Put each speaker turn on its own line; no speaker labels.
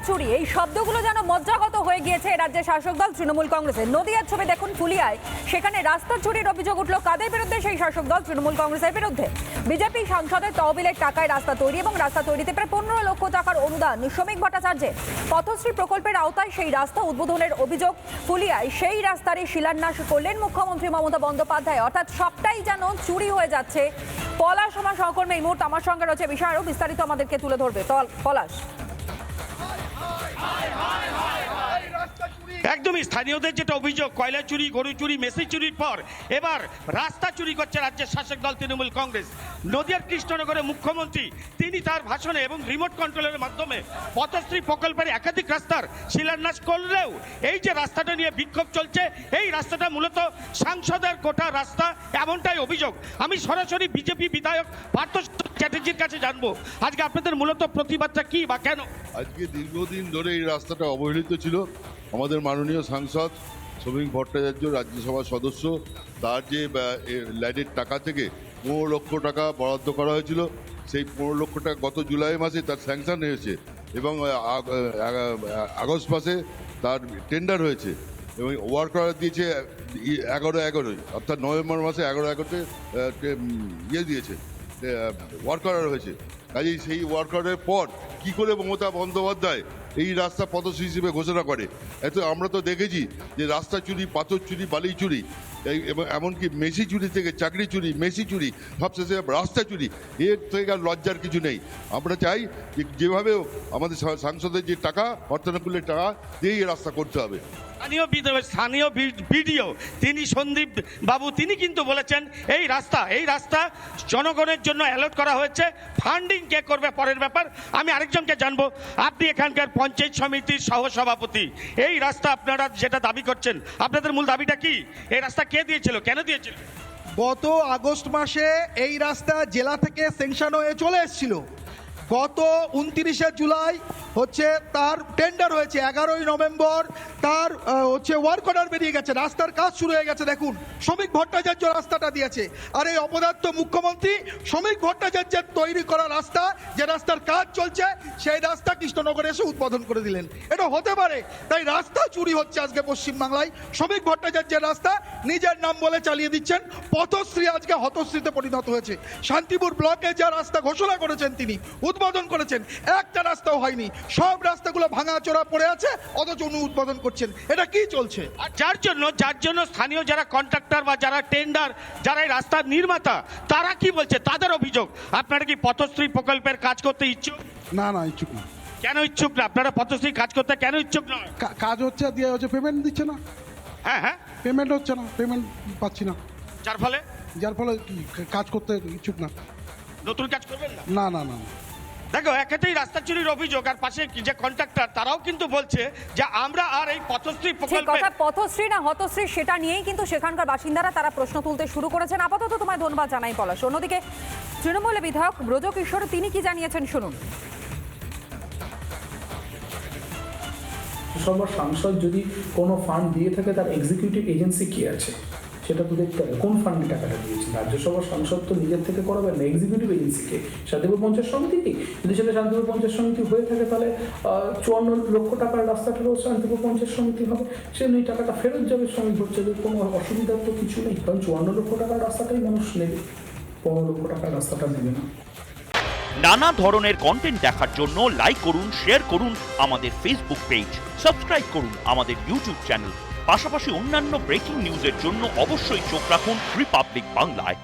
চুরি এই শব্দগুলো যেন মজ্জাগত হয়ে গিয়েছে রাজ্যের শাসক দল তৃণমূল কংগ্রেসের। নদিয়ার ছবি দেখুন ফুলিয়ায়, সেখানে রাস্তা চুরির অভিযোগ উঠল কাদের বিরুদ্ধে? সেই শাসক দল তৃণমূল কংগ্রেসের বিরুদ্ধে। বিজেপি সাংসদের তহবিলের টাকায় রাস্তা তৈরি এবং রাস্তা তৈরিতে প্রায় 15 লক্ষ টাকার অনুদান শ্রমিক ভট্টাচার্যের। পথশ্রী প্রকল্পের আওতায় সেই রাস্তা উদ্বোধনের অভিযোগ ফুলিয়ায়। সেই রাস্তারই শিলান্যাস করলেন মুখ্যমন্ত্রী মমতা বন্দ্যোপাধ্যায়। অর্থাৎ সবটাই যেন চুরি হয়ে যাচ্ছে। পলাশ আমার সহকর্মী এই মুহূর্তে আমার সঙ্গে রয়েছে, বিষয় আরও বিস্তারিত আমাদেরকে তুলে ধরবে। পলাশ।
একদমই স্থানীয়দের যেটা অভিযোগ, কয়লা চুরি, গরু চুরি, মেসি চুরির পর এবার রাস্তা চুরি করছে রাজ্যের শাসক দল তৃণমূল কংগ্রেস। নদিয়ার কৃষ্ণনগরে মুখ্যমন্ত্রী তিনি তার ভাষণে এবং রিমোট কন্ট্রোলের মাধ্যমে পথশ্রী প্রকল্পের একাধিক রাস্তার শিলান্যাস করলেও এই যে রাস্তাটা নিয়ে বিক্ষোভ চলছে, এই রাস্তাটা মূলত সাংসদের গোটা রাস্তা, এমনটাই অভিযোগ। আমি সরাসরি বিজেপি বিধায়ক পার্থ চ্যাটার্জির কাছে জানবো আজকে আপনাদের মূলত প্রতিবাদটা কি বা কেন?
আজকে দীর্ঘদিন ধরে এই রাস্তাটা অবহেলিত ছিল। আমাদের মাননীয় সাংসদ শ্রমিক ভট্টাচার্য রাজ্যসভার সদস্য, তার যে ল্যাডের টাকা থেকে 15 লক্ষ টাকা বরাদ্দ করা হয়েছিল, সেই 15 লক্ষ টাকা গত জুলাই মাসে তার স্যাংশন হয়েছে এবং আগস্ট মাসে তার টেন্ডার হয়েছে এবং ওয়ার্ক অর্ডার দিয়েছে 11/11, অর্থাৎ নভেম্বর মাসে 11/11-তে দিয়েছে, ওয়ার্ক অর্ডার হয়েছে। কাজেই সেই ওয়ার্ক অর্ডারের পর কী করে মমতা বন্দ্যোপাধ্যায় এই রাস্তা পথশ্রী হিসেবে ঘোষণা করে? এত আমরা তো দেখেছি যে রাস্তা চুরি, পাথর চুরি, বালি চুরি, এবং এমনকি মেসি চুরি থেকে চাকরি চুরি, মেসি চুরি, সবশেষে রাস্তা চুরি। এর থেকে আর লজ্জার কিছু নেই। আমরা চাই যে যেভাবে আমাদের সাংসদের যে টাকা, অর্থানুকূলের টাকা দিয়েই এই রাস্তা করতে হবে।
স্থানীয় বিডিও তিনি সন্দীপ বাবু তিনি কিন্তু বলেছেন এই রাস্তা জনগণের জন্য অ্যালট করা হয়েছে, ফান্ডিং কে করবে পরের ব্যাপার। আমি আরেকজনকে জানবো, আপনি এখানকার পঞ্চায়েত সমিতির সহসভাপতি, এই রাস্তা আপনারা যেটা দাবি করছেন, আপনাদের মূল দাবিটা কি? এই রাস্তা কে দিয়েছিল, কেন দিয়েছিল?
গত আগস্ট মাসে এই রাস্তা জেলা থেকে স্যাংশন হয়ে চলে এসেছিল। গত 29শে জুলাই হচ্ছে তার টেন্ডার হয়েছে, 11ই নভেম্বর তার হচ্ছে ওয়ার্ক অর্ডার বেরিয়ে গেছে, রাস্তার কাজ শুরু হয়ে গেছে। দেখুন, শ্রমিক ভট্টাচার্য রাস্তাটা দিয়েছে, আর এই অপদার্থ মুখ্যমন্ত্রী শ্রমিক ভট্টাচার্যের তৈরি করা রাস্তা, যে রাস্তার কাজ চলছে, সেই রাস্তা কৃষ্ণনগরে এসে উদ্বোধন করে দিলেন। এটা হতে পারে? তাই রাস্তা চুরি হচ্ছে আজকে পশ্চিমবাংলায়। শ্রমিক ভট্টাচার্যের রাস্তা নিজের নাম বলে চালিয়ে দিচ্ছেন। পথশ্রী আজকে হতশ্রীতে পরিণত হয়েছে। শান্তিপুর ব্লকে যা রাস্তা ঘোষণা করেছেন, তিনি উদ্বোধন করেছেন, একটা রাস্তাও হয়নি। সব রাস্তাগুলো ভাঙাচোরা পড়ে আছে, অথচ উনি উদ্বোধন করছেন। এটা কি চলছে?
আর যার জন্য স্থানীয় যারা কন্ট্রাক্টর বা যারা টেন্ডার, যারা এই রাস্তার নির্মাতা, তারা কি বলছে? তাদের অভিযোগ, আপনারা কি পথশ্রী প্রকল্পের কাজ করতে ইচ্ছুক?
না, ইচ্ছুক না।
কেন ইচ্ছুক না? আপনারা পথশ্রী কাজ করতে কেন ইচ্ছুক নয়?
কাজ হচ্ছে, দিয়ে হচ্ছে, পেমেন্ট দিচ্ছে না।
হ্যাঁ,
পেমেন্ট হচ্ছে না, পেমেন্ট পাচ্ছি না,
যার ফলে
কাজ করতে ইচ্ছুক না।
নতুন কাজ করবেন না?
না।
দেখো, একেতেই রাস্তা চুরির অভিযোগ, আর পাশে যে কন্ট্রাক্টর তারাও কিন্তু বলছে যে আমরা আর এই পথশ্রী প্রকল্পে
পথশ্রী না হতশ্রী সেটা নিয়েই কিন্তু সেখানকার বাসিন্দারা তারা প্রশ্ন তুলতে শুরু করেছেন। আপাতত তোমায় ধন্যবাদ জানাই পলাশ। অন্যদিকে তৃণমূলের বিধায়ক ব্রজকিশোর তিনি কি জানিয়েছেন শুনুন।
সবার সাংসদ যদি কোনো ফান্ড দিয়ে থাকে, তার এক্সিকিউটিভ এজেন্সি কি আছে সেটা তো দেখতে হবে। কোন ফান্ডে টাকাটা দিয়েছে? রাজ্যসভার সাংসদ তো নিজের থেকে করাবেন না, এক্সিকিউটিভ এজেন্সিকে, শান্তিপুর পঞ্চায়েত সমিতিকে। যদি সেটা শান্তিপুর পঞ্চায়েত সমিতি হয়ে থাকে, তাহলে 54 লক্ষ টাকার রাস্তাটাও শান্তিপুর পঞ্চায়েত সমিতি হবে। সে এই টাকাটা ফেরত যাবে শ্রমিক ভট্টাচার্যের, কোনো অসুবিধার তো কিছু নেই। কারণ 54 লক্ষ টাকার রাস্তাটাই মানুষ নেবে, 15 লক্ষ টাকার রাস্তাটা নেবে না।
নানা ধরনের কন্টেন্ট দেখার জন্য লাইক করুন, শেয়ার করুন আমাদের ফেসবুক পেজ, সাবস্ক্রাইব করুন আমাদের ইউটিউব চ্যানেল। পাশাপাশি অন্যান্য ব্রেকিং নিউজের জন্য অবশ্যই চোখ রাখুন রিপাবলিক বাংলায়।